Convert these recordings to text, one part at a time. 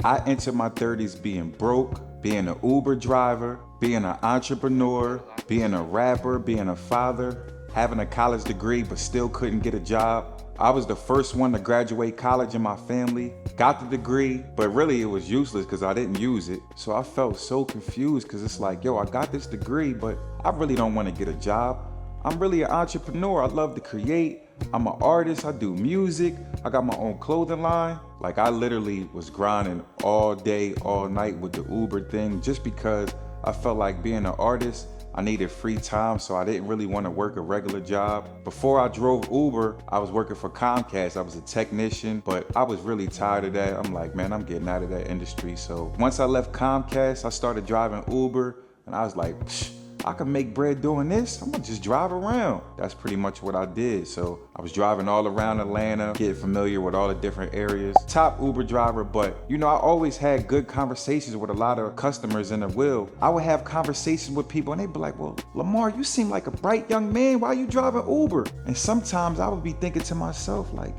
I entered my 30s being broke, being an Uber driver, being an entrepreneur, being a rapper, being a father, having a college degree but still couldn't get a job. I was the first one to graduate college in my family, got the degree, but really it was useless because I didn't use it. So I felt so confused because it's like, yo, I got this degree, but I really don't want to get a job. I'm really an entrepreneur. I love to create. I'm an artist. I do music. I got my own clothing line. Like, I literally was grinding all day, all night with the Uber thing just because I felt like being an artist, I needed free time, so I didn't really want to work a regular job. Before I drove Uber, I was working for Comcast. I was a technician, but I was really tired of that. I'm like, man, I'm getting out of that industry. So once I left Comcast, I started driving Uber, and I was like, psh, I can make bread doing this. I'm gonna just drive around. That's pretty much what I did. So I was driving all around Atlanta, getting familiar with all the different areas. Top Uber driver, but you know, I always had good conversations with a lot of customers in the wheel. I would have conversations with people and they'd be like, well, Lamar, you seem like a bright young man. Why are you driving Uber? And sometimes I would be thinking to myself like,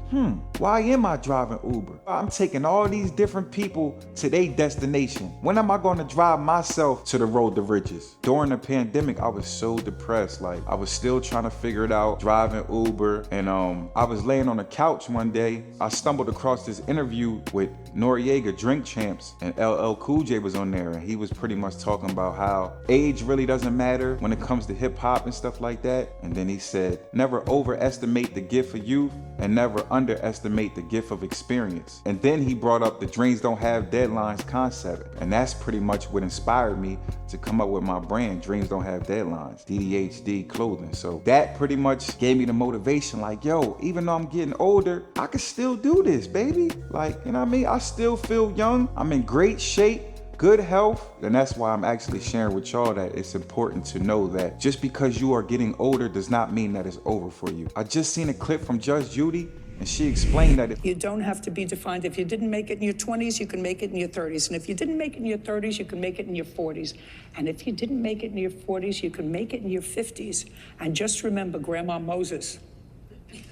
why am I driving Uber? I'm taking all these different people to their destination. When am I gonna drive myself to the road to riches? During the pandemic, I was so depressed. Like, I was still trying to figure it out, driving Uber. And I was laying on the couch one day. I stumbled across this interview with Noriega, Drink Champs, and LL Cool J was on there. And he was pretty much talking about how age really doesn't matter when it comes to hip hop and stuff like that. And then he said, never overestimate the gift of youth and never underestimate the gift of experience. And then he brought up the dreams don't have deadlines concept. And that's pretty much what inspired me to come up with my brand, Dreams Don't Have Deadlines, DDHD clothing. So that pretty much gave me the motivation, like, yo, even though I'm getting older, I can still do this, baby. Like, you know what I mean? I still feel young. I'm in great shape, good health. And that's why I'm actually sharing with y'all that it's important to know that just because you are getting older does not mean that it's over for you. I just seen a clip from Judge Judy, and she explained that you don't have to be defined. If you didn't make it in your 20s, you can make it in your 30s. And if you didn't make it in your 30s, you can make it in your 40s. And if you didn't make it in your 40s, you can make it in your 50s. And just remember Grandma Moses.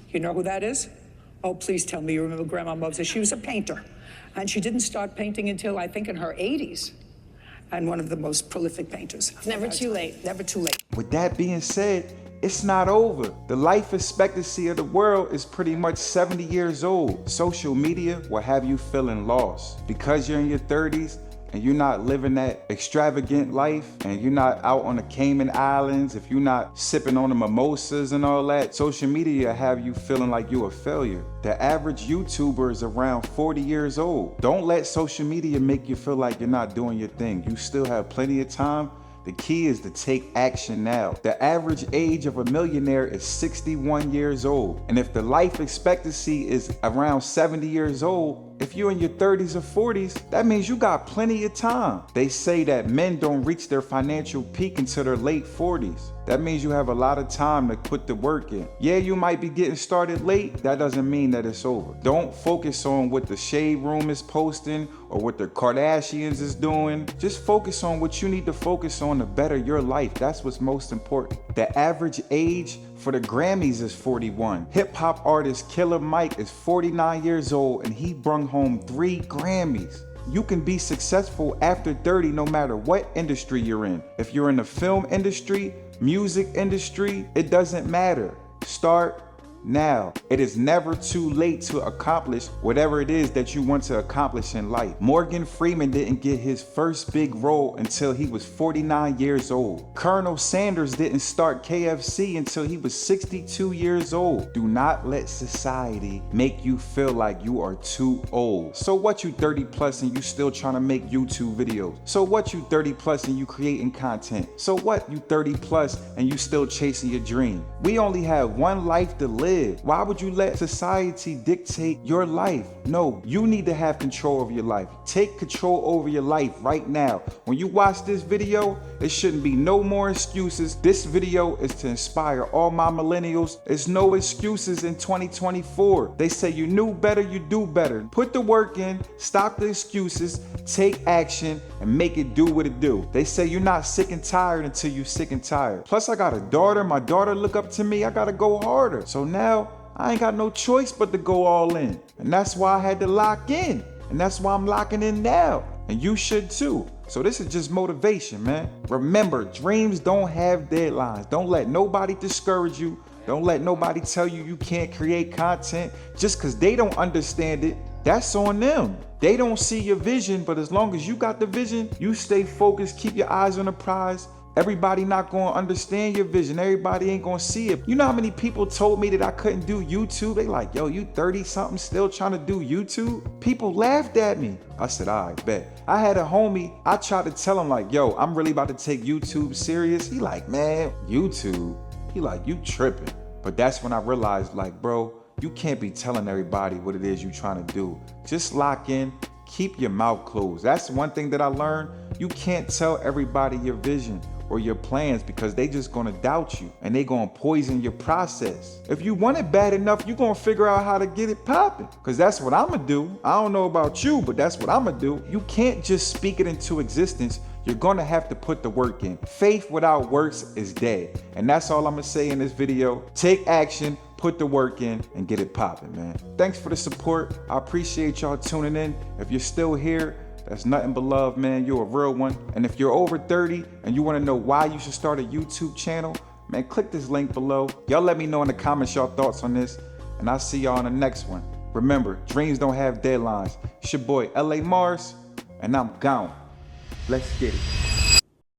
You know who that is? Oh, please tell me you remember Grandma Moses. She was a painter. And she didn't start painting until, I think, in her 80s. And one of the most prolific painters. Never too late. Never too late. With that being said, it's not over. The life expectancy of the world is pretty much 70 years old. Social media will have you feeling lost. Because you're in your 30s and you're not living that extravagant life and you're not out on the Cayman Islands, if you're not sipping on the mimosas and all that, social media have you feeling like you're a failure. The average YouTuber is around 40 years old. Don't let social media make you feel like you're not doing your thing. You still have plenty of time. The key is to take action now. The average age of a millionaire is 61 years old. And if the life expectancy is around 70 years old, if you're in your 30s or 40s, that means you got plenty of time. They say that men don't reach their financial peak until their late 40s. That means you have a lot of time to put the work in. Yeah, you might be getting started late. That doesn't mean that it's over. Don't focus on what the Shade Room is posting or what the Kardashians is doing. Just focus on what you need to focus on to better your life. That's what's most important. The average age for the Grammys is 41. Hip hop artist Killer Mike is 49 years old and he brung home 3 Grammys. You can be successful after 30 no matter what industry you're in. If you're in the film industry, music industry, it doesn't matter. Start now. It is never too late to accomplish whatever it is that you want to accomplish in life. Morgan Freeman didn't get his first big role until he was 49 years old. Colonel Sanders didn't start KFC until he was 62 years old. Do not let society make you feel like you are too old. So what, you 30 plus and you still trying to make YouTube videos? So what, you 30 plus and you creating content? So what, you 30 plus and you still chasing your dream? We only have one life to live. Why would you let society dictate your life? No, you need to have control over your life. Take control over your life right now. When you watch this video, it shouldn't be no more excuses. This video is to inspire all my millennials. There's no excuses in 2024. They say you knew better, you do better. Put the work in, stop the excuses, take action, and make it do what it do. They say you're not sick and tired until you're sick and tired. Plus, I got a daughter. My daughter look up to me. I gotta go harder. So now I ain't got no choice but to go all in. And that's why I had to lock in. And that's why I'm locking in now. And you should too. So this is just motivation, man. Remember, dreams don't have deadlines. Don't let nobody discourage you. Don't let nobody tell you you can't create content just because they don't understand it. That's on them. They don't see your vision, but as long as you got the vision, you stay focused, keep your eyes on the prize. Everybody not gonna understand your vision. Everybody ain't gonna see it. You know how many people told me that I couldn't do YouTube? They like, yo, you 30 something still trying to do YouTube? People laughed at me. I said, all right, bet. I had a homie, I tried to tell him like, yo, I'm really about to take YouTube serious. He like, man, YouTube? He like, you tripping. But that's when I realized like, bro, you can't be telling everybody what it is you trying to do. Just lock in, keep your mouth closed. That's one thing that I learned. You can't tell everybody your vision or your plans because they just gonna doubt you and they gonna poison your process. If you want it bad enough, you gonna figure out how to get it popping, because that's what I'ma do. I don't know about you, but that's what I'ma do. You can't just speak it into existence. You're gonna have to put the work in. Faith without works is dead. And that's all I'm gonna say in this video. Take action, put the work in, and get it popping, man. Thanks for the support. I appreciate y'all tuning in. If you're still here, that's nothing but love, man. You're a real one. And if you're over 30 and you wanna know why you should start a YouTube channel, man, click this link below. Y'all let me know in the comments your thoughts on this, and I'll see y'all on the next one. Remember, dreams don't have deadlines. It's your boy, LA Mars, and I'm gone. Let's get it.